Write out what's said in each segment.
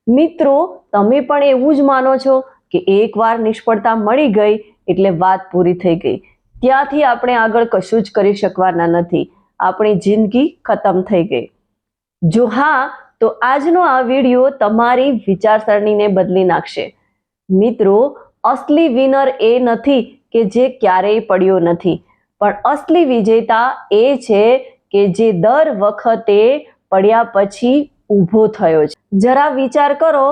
મિત્રો, તમે પણ એવું જ માનો છો કે એકવાર નિષ્ફળતા મળી ગઈ એટલે વાત પૂરી થઈ ગઈ, ત્યાંથી આપણે આગળ કશું જ કરી શકવાના નથી, આપણી જિંદગી ખતમ થઈ ગઈ? જો હા, તો આજનો આ વિડીયો તમારી વિચારસરણીને બદલી નાખશે. મિત્રો, અસલી વિનર એ નથી કે જે ક્યારેય પડ્યો નથી, પણ અસલી વિજેતા એ છે કે જે દર વખતે પડ્યા પછી ઊભો થયો છે. જરા વિચાર કરો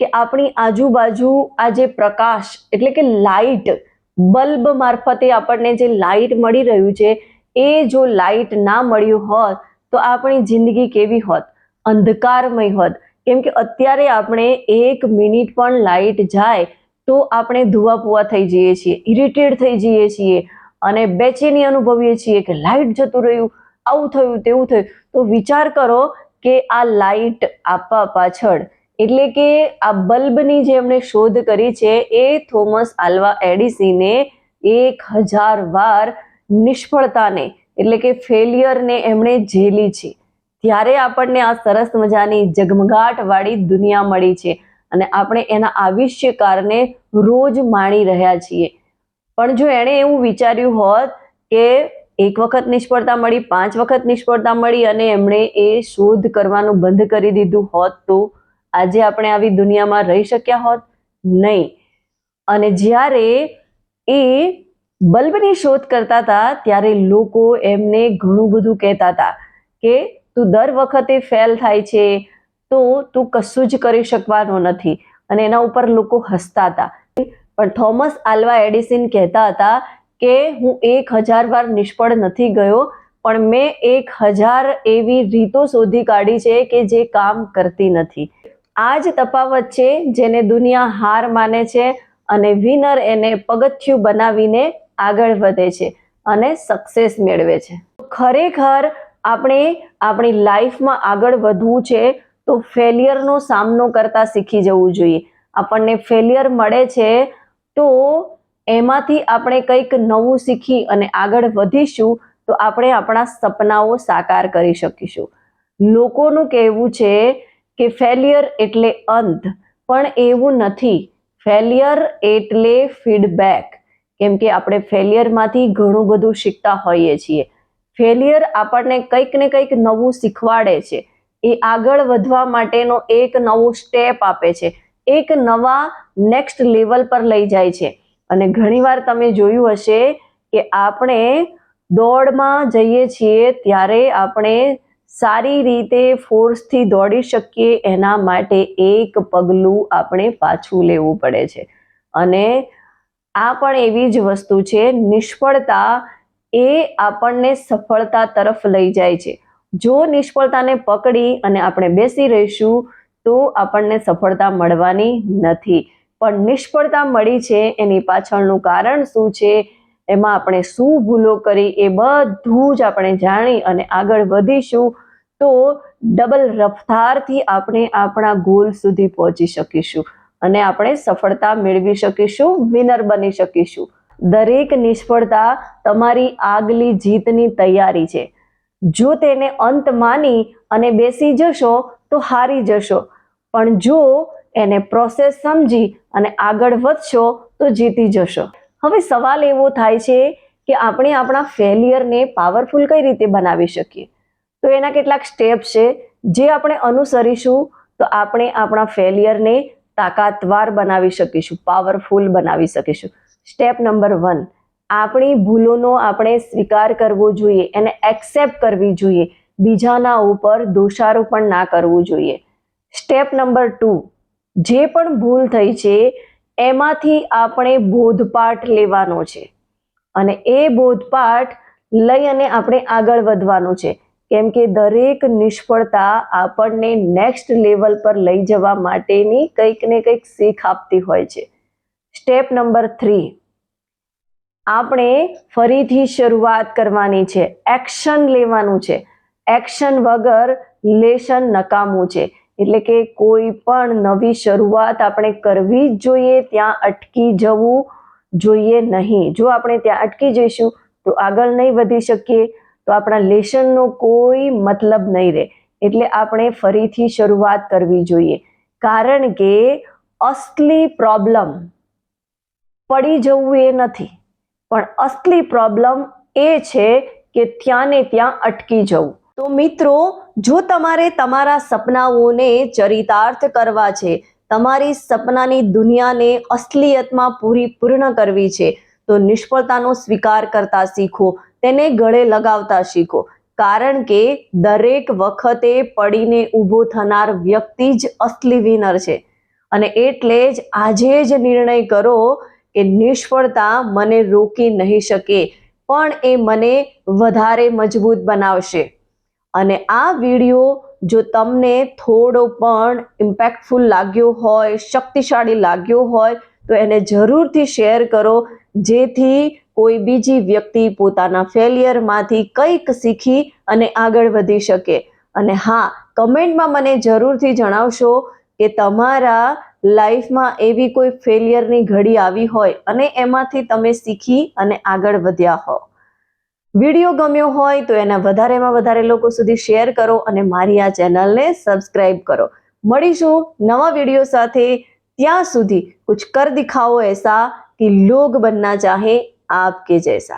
કે આપણી આજુબાજુ આ જે પ્રકાશ એટલે કે લાઇટ, બલ્બ મારફતે આપણને જે લાઇટ મળી રહ્યું છે, એ જો લાઇટ ના મળ્યું હોત તો આપણી જિંદગી કેવી હોત? અંધકારમય હોત. કેમ કે અત્યારે આપણે 1 મિનિટ પણ લાઇટ જાય તો આપણે ધુઆપુઆ થઈ જઈએ છીએ, ઇરિટેટ થઈ જઈએ છીએ અને બેચેની અનુભવીએ છીએ કે લાઇટ જતું રહ્યું, આવું થયું, તેવું થયું. તો વિચાર કરો કે આ લાઇટ આપવા પાછળ એટલે કે આ બલ્બની જે એમણે શોધ કરી છે એ થોમસ આલ્વા એડિસને 1000 વાર નિષ્ફળતાને એટલે કે ફેલિયરને એમણે ઝેલી છે. ત્યારે આપણને આ સરસ મજાની ઝગમગાટ વાળી દુનિયા મળી છે અને આપણે એના આવિષ્કારને રોજ માણી રહ્યા છીએ. પણ જો એણે એવું વિચાર્યું હોત કે એક વખત નિષ્ફળતા મળી, 5 વખત નિષ્ફળતા મળી અને એમણે એ શોધ કરવાનું બંધ કરી દીધું હોત તો આજે આપણે આવી દુનિયામાં રહી શક્યા હોત? નહીં. અને જ્યારે એ બલ્બની શોધ કરતા હતા ત્યારે લોકો એમને ઘણું બધું કહેતા હતા કે તું દર વખતે ફેલ થાય છે, તો તું કશું જ કરી શકવાનો નથી, અને એના ઉપર લોકો હસતા હતા. પણ થોમસ આલ્વા એડિસન કહેતા હતા કે હું 1000 વાર નિષ્ફળ નથી ગયો, પણ મેં 1000 એવી રીતો શોધી કાઢી છે કે જે કામ કરતી નથી. આ જ તફાવત છે જેને દુનિયા હાર માને છે અને વિનર એને પગથિયું બનાવીને આગળ વધે છે અને સક્સેસ મેળવે છે. ખરેખર આપણે આપણી લાઈફમાં આગળ વધવું છે તો ફેલિયરનો સામનો કરતા શીખી જવું જોઈએ. આપણને ફેલિયર મળે છે તો એમાંથી આપણે કંઈક નવું શીખી અને આગળ વધીશું તો આપણે આપણા સપનાઓ સાકાર કરી શકીશું. લોકોનું કહેવું છે કે ફેલિયર એટલે અંત, પણ એવું નથી. ફેલિયર એટલે ફીડબેક. કેમ કે આપણે ફેલિયરમાંથી ઘણું બધું શીખતા હોઈએ છીએ. ફેલિયર આપણને કંઈક ને કંઈક નવું શીખવાડે છે, એ આગળ વધવા માટેનો એક નવો સ્ટેપ આપે છે, એક નવા નેક્સ્ટ લેવલ પર લઈ જાય છે. અને ઘણીવાર તમે જોયું હશે કે આપણે દોડમાં જઈએ છીએ ત્યારે આપણે સારી રીતે ફોર્સથી દોડી શકીએ એના માટે એક પગલું આપણે પાછું લેવું પડે છે. અને આ પણ એવી જ વસ્તુ છે, નિષ્ફળતા એ આપણને સફળતા તરફ લઈ જાય છે. જો નિષ્ફળતાને પકડી અને આપણે બેસી રહીશું તો આપણને સફળતા મળવાની નથી. પણ નિષ્ફળતા મળી છે એની પાછળનું કારણ શું છે, એમાં આપણે શું ભૂલો કરી, એ બધું જ આપણે જાણી અને આગળ વધીશું તો ડબલ રફતારથી આપણે આપણા ગોલ સુધી પહોંચી શકીશું અને આપણે સફળતા મેળવી શકીશું, વિનર બની શકીશું. દરેક નિષ્ફળતા તમારી આગલી જીતની તૈયારી છે. જો તેને અંત માની અને બેસી જશો તો હારી જશો, પણ જો એને પ્રોસેસ સમજી અને આગળ વધશો તો જીતી જશો. હવે સવાલ એવો થાય છે કે આપણે આપણા ફેલિયરને પાવરફુલ કઈ રીતે બનાવી શકીએ? તો એના કેટલાક સ્ટેપ છે જે આપણે અનુસરીશું તો આપણે આપણા ફેલિયરને તાકાતવાર બનાવી શકીશું, પાવરફુલ બનાવી શકીશું. સ્ટેપ નંબર 1, આપણી ભૂલોનો આપણે સ્વીકાર કરવો જોઈએ, એને એક્સેપ્ટ કરવી જોઈએ, બીજાના ઉપર દોષારોપણ ના કરવું જોઈએ. સ્ટેપ નંબર 2, જે પણ ભૂલ થઈ છે એમાંથી આપણે બોધપાઠ લેવાનો છે અને એ બોધપાઠ લઈ અને આપણે આગળ વધવાનું છે. કેમ કે દરેક નિષ્ફળતા આપણને નેક્સ્ટ લેવલ પર લઈ જવા માટેની કંઈક ને કંઈક શીખ આપતી હોય છે. સ્ટેપ નંબર 3, આપણે ફરીથી શરૂઆત કરવાની છે, એક્શન લેવાનું છે. એક્શન વગર લેશન નકામું છે. એટલે કે કોઈ પણ નવી શરૂઆત આપણે કરવી જ જોઈએ, ત્યાં અટકી જવું જોઈએ નહીં. જો આપણે ત્યાં અટકી જઈશું તો આગળ નહીં વધી શકીએ, તો આપણા લેશનનો કોઈ મતલબ નહીં રહે. એટલે આપણે ફરીથી શરૂઆત કરવી જોઈએ. કારણ કે અસલી પ્રોબ્લેમ પડી જવું એ નથી, પણ અસલી પ્રોબ્લેમ એ છે કે ત્યાં ને ત્યાં અટકી જવું. તો મિત્રો, જો તમારે તમારા સપનાઓને ચરિતાર્થ કરવા છે, તમારી સપનાની દુનિયાને અસલિયતમાં પૂર્ણ કરવી છે, તો નિષ્ફળતાનો સ્વીકાર કરતા શીખો, તેને ગળે લગાવતા શીખો. કારણ કે દરેક વખતે પડીને ઊભો થનાર વ્યક્તિ જ અસલી વિનર છે. અને એટલે જ આજે જ નિર્ણય કરો કે નિષ્ફળતા મને રોકી નહીં શકે, પણ એ મને વધારે મજબૂત બનાવશે. અને આ વિડીયો જો તમને થોડો પણ ઇમ્પેક્ટફુલ લાગ્યો હોય, શક્તિશાળી લાગ્યો હોય, તો એને જરૂરથી શેર કરો, જેથી કોઈ બીજી વ્યક્તિ પોતાના ફેલિયરમાંથી કંઈક શીખી અને આગળ વધી શકે. અને હા, કમેન્ટમાં મને જરૂરથી જણાવશો કે તમારા લાઈફમાં એવી કોઈ ફેલિયરની ઘડી આવી હોય અને એમાંથી તમે શીખી અને આગળ વધ્યા હો. વિડીયો ગમ્યો હોય તો એના વધારેમાં વધારે લોકો સુધી શેર કરો અને મારી આ ચેનલને સબસ્ક્રાઇબ કરો. મળીશું નવા વિડીયો સાથે. ત્યાં સુધી કુછ કર દિખાઓ એસા कि लोग बनना चाहे आपके जैसा.